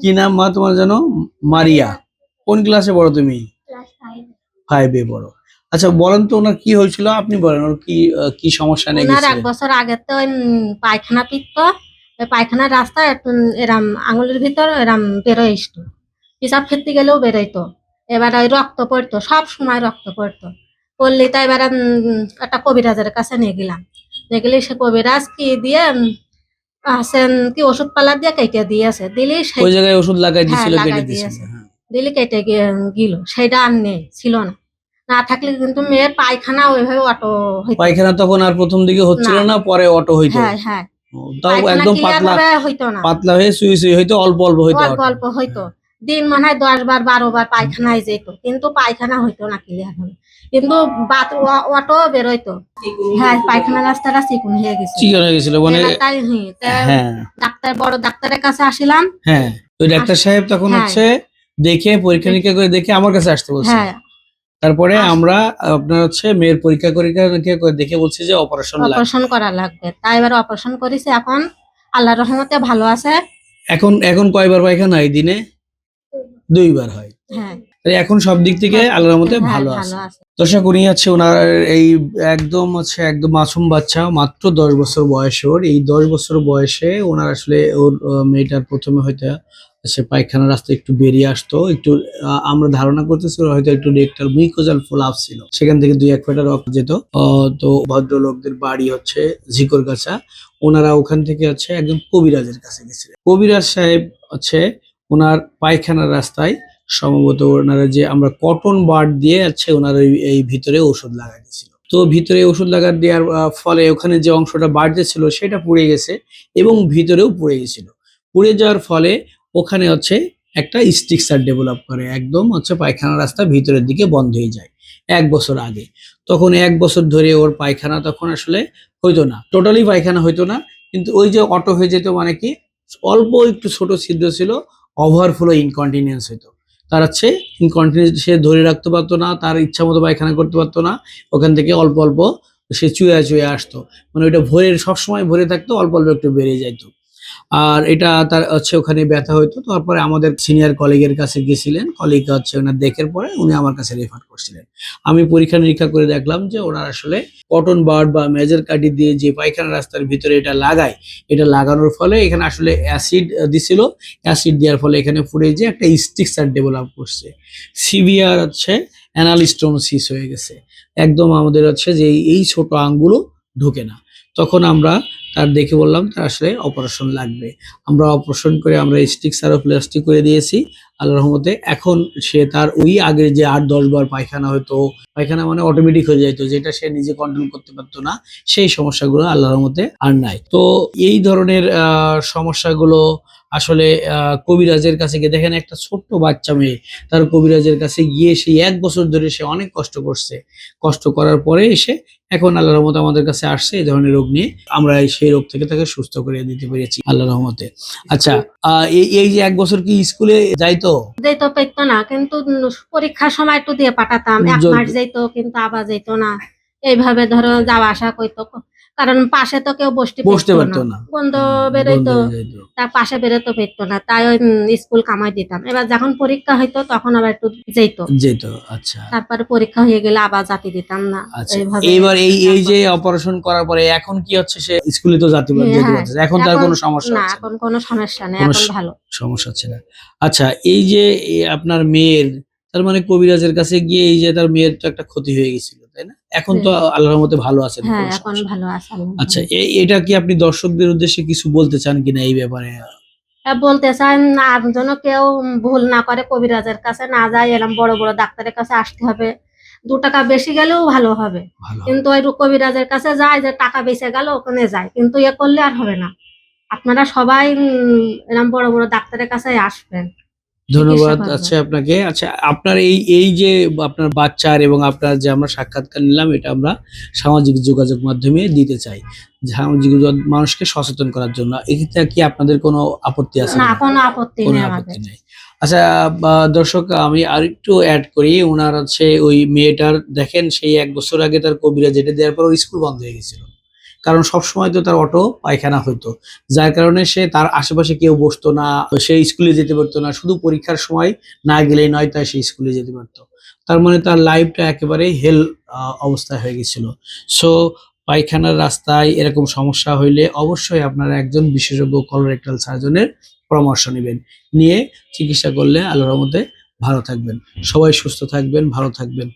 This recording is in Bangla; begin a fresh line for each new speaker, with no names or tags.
কি নাম মা তোমার জানো? মারিয়া। কোন ক্লাসে পড়ো তুমি?
ক্লাস 5
5 এ পড়ো। আচ্ছা বলেন তো ওনার কি হয়েছিল, আপনি বলেন ওর কি কি সমস্যা নিয়ে
ওনার 1
গেছিলেন?
বছর আগে তো পায়খানা পিত্ত, ওই পায়খানার রাস্তায় এরম আঙুলের ভিতর এরম বেরোয় আসতো, পিসাব খেতে গেলেও বেরোইতো। এবার ওই রক্ত পড়তো, সব সময় রক্ত পড়তো। পড়লি তাই এবার একটা কবিরাজের কাছে নিয়ে গেলাম। নিয়ে গেলে সে কবিরাজ কি দিয়ে আসেন কি ওষুধ পালা দিয়ে কেটে দিয়েছে, দিলি
ওই জায়গায় ওষুধ লাগাই
হ্যাঁ
দিছিল, কেটে
লাগাই
দিছিল?
দিয়েছে,
হ্যাঁ।
দিলি কেটে গিল, সেটা আর নেই, ছিল না। না থাকলে কিন্তু মেয়ের পায়খানা ওইভাবে অটো হইতো
পায়খানা তখন আর প্রথম দিকে হচ্ছিল
না।
না, পরে অটো হইতো?
হ্যাঁ হ্যাঁ,
তাও
পায়খানা
একদম
ক্লিয়ার
পাতলা
ভাবে হইতো না,
পাতলা হয়ে সুই সুই হইতো, অল্প অল্প হইতো
অল্প
অটো?
অল্প হইতো। দিন মনে হয় 10 বার 12 বার পায়খানায় যেত, কিন্তু পায়খানা হইতো না ক্লিয়ার ভাবে, কিন্তু অটো বেরোইতো। হ্যাঁ, পায়খানা রাস্তাটা চিকুন হয়ে গেছে।
চিকন হয়ে গেছিল মানে?
এবার তাই
হ্যাঁ
ডাক্তার, বড় ডাক্তারের কাছে আসিলাম।
হ্যাঁ। ওই ডাক্তার সাহেব তখন
হ্যাঁ
হচ্ছে দেখে পরীক্ষা নিরীক্ষা করে দেখে আমার কাছে আসতে বলছিল।
হ্যাঁ,
তারপরে আমরা আপনার হচ্ছে মেয়ের পরীক্ষা নিরীক্ষা করে দেখে বলছি যে অপারেশন লাগবে।
অপারেশন করা লাগবে, তাই এবার অপারেশন করেছি। এখন আল্লাহর রহমতে ভালো আছে।
এখন এখন কয়বার পায়খানা এই দিনে? 2 বার হয়।
হ্যাঁ,
এখন সব দিক থেকে আল্লাহর রহমতে
হ্যাঁ
ভালো
ভালো
আছে।
আছে।
দর্শক উনি হচ্ছে ওনার এই একদম মাসুম বাচ্চা, মাত্র 10 বছর বয়স ওর। এই 10 বছর বয়সে ওনার আসলে ওর মেয়েটার প্রথমে হয়তো সে পায়খানা রাস্তায় একটু বেরিয়ে আসতো একটু, আমরা ধারণা করতেছি ওর হয়তো একটু রেকটাল মিউকোজাল ফোলাপ ছিল, সেখান থেকে 2-1 ফোঁটা রক্ত যেত। তো ভদ্রলোকদের বাড়ি হচ্ছে ঝিকরগাছা, ওনারা ওখান থেকে হচ্ছে একজন কবিরাজের কাছে গেছিলেন। কবিরাজ সাহেব হচ্ছে ওনার পায়খানার রাস্তায় সম্ভবত ওনারা যে আমরা কটন বাড দিয়ে আছে ওনারা এই ভিতরে ওষুধ লাগাই দিয়েছিল। তো ভিতরে ওষুধ লাগা দেওয়ার ফলে ওখানে যে অংশটা বাড়তে ছিল সেটা পুড়ে গেছে এবং ভিতরেও পুড়ে গেছিল। পুড়ে যাওয়ার ফলে ওখানে হচ্ছে একটা স্ট্রিকচার ডেভেলপ করে, একদম হচ্ছে পায়খানা রাস্তা ভিতরের দিকে বন্ধ হয়ে যায় 1 বছর আগে। তখন 1 বছর ধরে ওর পায়খানা তখন আসলে হইতো না, টোটালি পায়খানা হইতো না, কিন্তু ওই যে অটো হয়ে যেত মানে কি অল্প একটু ছোট ছিদ্র ছিল, ওভারফ্লো ইনকন্টিনেন্স হইতো। তার হচ্ছে ইনকন্টিনেন্স সে ধরে রাখতে পারতো না, তার ইচ্ছা মতো পায়খানা করতে পারতো না, ওখান থেকে অল্প অল্প সে চুয়ে চুয়ে আসতো, মানে ওইটা ভরে সবসময় ভরে থাকতো, অল্প অল্প একটু বেড়ে যাইতো। আর এটা তার হচ্ছে ওখানে ব্যথা হইতো। তারপরে আমাদের সিনিয়র কলিগের কাছে গেছিলেন, কলিগ হচ্ছে ওনার দেখার পরে উনি আমার কাছে রেফার করছিলেন। আমি পরীক্ষা নিরীক্ষা করে দেখলাম যে ওনার আসলে কটন বাড বা মেজর কাঠি দিয়ে যে পায়খানা রাস্তার ভিতরে এটা লাগায়, এটা লাগানোর ফলে এখানে আসলে অ্যাসিড দিছিল, অ্যাসিড দেওয়ার ফলে এখানে ফুটে যে একটা স্ট্রিকচার ডেভেলপ করছে, সিভিয়ার হচ্ছে অ্যানাল স্টোনোসিস হয়ে গেছে। একদম আমাদের হচ্ছে যে এই ছোট আঙ্গুলও ঢোকে না। তখন আমরা তার দেখে বললাম তার আসলে অপারেশন লাগবে। আমরা অপারেশন করে আমরা স্টিক করে দিয়েছি আল্লাহর রহমতে। এখন সে তার ওই আগের যে 8-10 বার পায়খানা হতো, পায়খানা মানে অটোমেটিক হয়ে যাইতো, যেটা সে নিজে কন্ট্রোল করতে পারতো না, সেই সমস্যাগুলো আল্লাহর রহমতে আর নাই। তো এই ধরনের সমস্যাগুলো আসলে কবিরাজের কাছে গিয়ে দেখেন, একটা ছোট্ট বাচ্চা মেয়ে তার কবিরাজের কাছে গিয়ে সেই 1 বছর ধরে সে অনেক কষ্ট করছে। কষ্ট করার পরে এসে এখন আল্লাহর রহমতে আমাদের কাছে আসছে এই ধরনের রোগ নিয়ে, আমরা সেই রোগ থেকে তাকে সুস্থ করে দিতে পেরেছি আল্লাহর রহমতে। আচ্ছা, এই যে 1 বছর কি স্কুলে যাইতো?
যেত পেতো না, কিন্তু পরীক্ষার সময় একটু দিয়ে পাঠাতাম। 1 মাস
জল-
যেত, কিন্তু আবার যেত না। এইভাবে ধরো যাওয়া আসা করতো, কারণ পাশে তো কেউ বসতে
বসতে
পারতো না,
পারতো না।
বন্ধ
বন্ধ
বেরোইতো,
হয়ে যাইতো।
তার পাশে বেরোতে পারতো না, তাই ওই স্কুল কামাই দিতাম। এবার যখন পরীক্ষা হইতো তখন আবার একটু যেত,
যেত। আচ্ছা
তারপরে পরীক্ষা হয়ে গেলে আবার জাতি দিতাম না।
আচ্ছা।
এইভাবে
এইবার এই এই যে
4 বছর।
অপারেশন করার পরে এখন কি হচ্ছে, সে স্কুলে তো যেতে
হ্যাঁ,
পারতেছে, এখন তার
এখন
কোনো সমস্যা
না,
হচ্ছে না?
এখন কোনো সমস্যা নেই,
কোনো
এখন ভালো।
সমস্যা হচ্ছে না। আচ্ছা, এই যে আপনার মেয়ের, তার মানে কবিরাজের কাছে গিয়ে এই যে তার মেয়ের তো একটা ক্ষতি হয়ে গেছিল, তাই না? এখন তো আল্লাহর রহমতে ভালো আছেন,
হ্যাঁ,
কোনো
এখন
সমস্যা নেই।
ভালো আছে
আচ্ছা,
আলহামদুলিল্লাহ।
এটা কি আপনি দর্শকদের উদ্দেশ্যে কিছু বলতে চান কিনা এই ব্যাপারে?
বলতে চান আর যেন কেউ ভুল না করে, কবিরাজের কাছে না যায়, এরকম বড় বড় ডাক্তারের কাছে আসতে হবে। 2 টাকা বেশি গেলেও ভালো হবে,
ভালো হবে।
কিন্তু ওই কবিরাজের কাছে যায় যে টাকা বেঁচে গেল, ওখানে যায়, কিন্তু এ করলে আর হবে না। আপনারা সবাই এরকম বড় বড় ডাক্তারের কাছে আসবেন, চিকিৎসা
ধন্যবাদ
করবেন।
আছে আপনাকে। আচ্ছা, আপনার এই যে আপনার বাচ্চার এবং আপনার যে আমরা সাক্ষাৎকার নিলাম, এটা আমরা সামাজিক যোগাযোগ মাধ্যমে দিতে চাই, সামাজিক মানুষকে সচেতন করার জন্য। এক্ষেত্রে কি আপনাদের কোনো আপত্তি আছে
না,
কিনা?
কোনো আপত্তি
কোনো
নেই
আপত্তি
আমাদের।
নেই। আচ্ছা, দর্শক আমি আরেকটু অ্যাড করি, ওনার হচ্ছে ওই মেয়েটার দেখেন সেই 1 বছর আগে তার কবিরাজ যেটা দেওয়ার পর ওর স্কুল বন্ধ হয়ে গেছিল, কারণ সবসময় তো তার অটো পায়খানা হতো, যার কারণে সে তার আশেপাশে কেউ বসতো না, সে স্কুলে যেতে পারতো না, শুধু পরীক্ষার সময় না গেলেই নয় তাই সে স্কুলে যেতে পারতো। তার মানে তার লাইফটা একেবারেই হেল অবস্থায় হয়ে গেছিল। সো পায়খানার রাস্তায় এরকম সমস্যা হইলে অবশ্যই আপনারা একজন বিশেষজ্ঞ কলোরেক্টাল সার্জনের পরামর্শ নেবেন, নিয়ে চিকিৎসা করলে আল্লাহর রহমতে ভালো থাকবেন। সবাই সুস্থ থাকবেন, ভালো থাকবেন।